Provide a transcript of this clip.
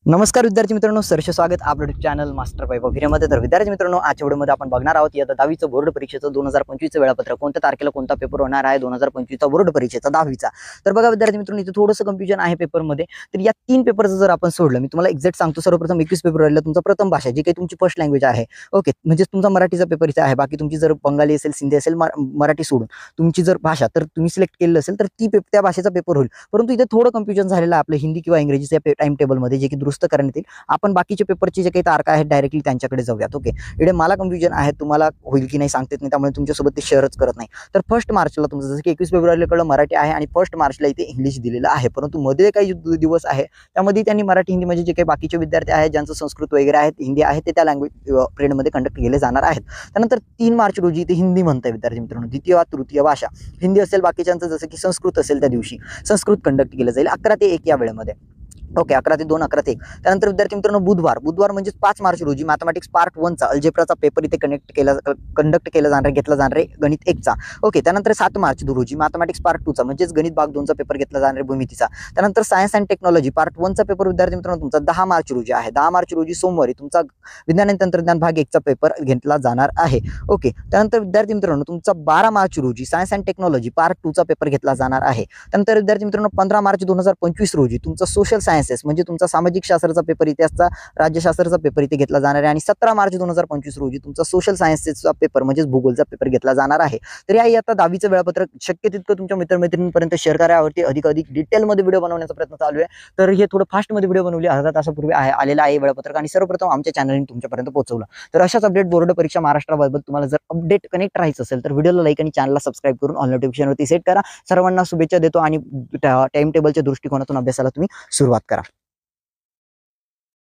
नमस्कार विद्यार्थी मित्रांनो, सरसे स्वागत आपलं चॅनल मास्टर वैभव भिरेमध्ये. तर विद्यार्थी मित्रांनो, आजच्या व्हिडिओमध्ये आपण बघणार आहोत इयत्ता 10वीचं बोर्ड परीक्षेचं 2025चं वेळापत्रक. कोणत्या तारखेला कोणता पेपर होणार आहे 2025चा बोर्ड परीक्षेचा 10वीचा. तर बघा विद्यार्थी मित्रांनो, इथे थोडंसं कन्फ्युजन आहे पेपरमध्ये. तर या 3 पेपरचं जर आपण सोडलं, मी तुम्हाला एक्झॅक्ट सांगतो. सर्वप्रथम 21 फेब्रुवारीला तुमचा प्रथम भाषा, जी काही तुमची फर्स्ट लँग्वेज आहे, ओके, म्हणजे तुमचा मराठीचा पेपर इथे आहे. बाकी तुमची जर बंगाली असेल, सिंधी असेल, मराठी सोडून तुमची जर भाषा तर तुम्ही सिलेक्ट केलेलं असेल तर त्या भाषेचा पेपर होईल. परंतु इथे थोडं कन्फ्युजन झालेलं आहे आपलं हिंदी किंवा इंग्रजीच्या टाइम टेबलमध्ये, जे की दुरुस्त करण्यात येईल. आपण बाकीचे पेपरचे जे काही तारखा आहेत डायरेक्टली त्यांच्याकडे जाऊयात. ओके, इकडे मला कन्फ्युजन आहे, तुम्हाला होईल की नाही सांगते नाही, त्यामुळे तुमच्यासोबत ते शेअरच करत नाही. तर 1 मार्चला तुमचं जसं की 21 फेब्रुवारीला कळलं मराठी आहे आणि 1 मार्चला इथे इंग्लिश दिलेलं आहे. परंतु मध्ये काही दिवस आहे त्यामध्ये त्यांनी मराठी हिंदी म्हणजे जे काही बाकीचे विद्यार्थी आहेत ज्यांचं संस्कृत वगैरे आहेत, हिंदी आहे, ते त्या लँग्वेज पिरियडमध्ये कंडक्ट केले जाणार आहेत. त्यानंतर 3 मार्च रोजी इथे हिंदी म्हणताय विद्यार्थी मित्रांनो, द्वितीय वा तृतीय भाषा हिंदी असेल, बाकीच्यांचं जसं की संस्कृत असेल त्या दिवशी संस्कृत कंडक्ट केलं जाईल 11 ते 1 या वेळेमध्ये. ओके, 11 ते 2, 11 ते 1. त्यानंतर विद्यार्थी मित्रांनो बुधवार म्हणजे 5 मार्च रोजी मॅथमॅटिक्स पार्ट 1चा अल्जेब्राचा पेपर इथे कंडक्ट केला जाणार, घेतला जाणार आहे गणित 1चा. ओके, त्यानंतर 7 मार्च रोजी मॅथमॅटिक्स पार्ट 2चा म्हणजेच गणित भाग 2चा पेपर घेतला जाणार आहे भूमितीचा. त्यानंतर सायन्स अँड टेक्नॉलॉजी पार्ट 1चा पेपर विद्यार्थी मित्रांनो तुमचा 10 मार्च रोजी आहे. 10 मार्च रोजी सोमवारी तुमचा विज्ञान आणि तंत्रज्ञान भाग 1चा पेपर घेतला जाणार आहे. ओके, त्यानंतर विद्यार्थी मित्रांनो तुमचा 12 मार्च रोजी सायन्स अँड टेक्नॉलॉजी पार्ट 2चा पेपर घेतला जाणार आहे. त्यानंतर विद्यार्थी मित्रांनो 15 मार्च 2025 रोजी तुमचा सोशल सायन्सेस म्हणजे तुमचा सामाजिक शास्त्राचा पेपर, इतिहासचा, राज्यशास्त्राचा पेपर इथे घेतला जाणार आहे. आणि 17 मार्च 2025 रोजी तुमचा सोशल सायन्सेसचा पेपर म्हणजे भूगोलचा पेपर घेतला जाणार आहे. तर या इयत्ता 10वीचं वेळापत्रक शक्य तितकं तुमच्या मित्रमैत्रिणींपर्यंत शेअर करा. यावरती अधिक डिटेलमध्ये व्हिडिओ बनवण्याचा प्रयत्न चालू आहे. तर हे थोडं फास्टमध्ये व्हिडिओ बनवली, अर्धा तासापूर्वी आलेला आहे वेळापत्रक आणि सर्वप्रथम आमच्या चॅनलने तुमच्यापर्यंत पोहोचवलं. तर अशाच अपडेट बोर्ड परीक्षा महाराष्ट्राबाबत तुम्हाला जर अपडेट कनेक्ट राहायचं असेल तर व्हिडिओला लाईक आणि चॅनलला सबस्क्राईब करून ऑल नोटिफिकेशनवरती सेट करा. सर्वांना शुभेच्छा देतो आणि टाइम टेबलच्या दृष्टिकोनातून अभ्यासाला तुम्ही सुरुवात करा.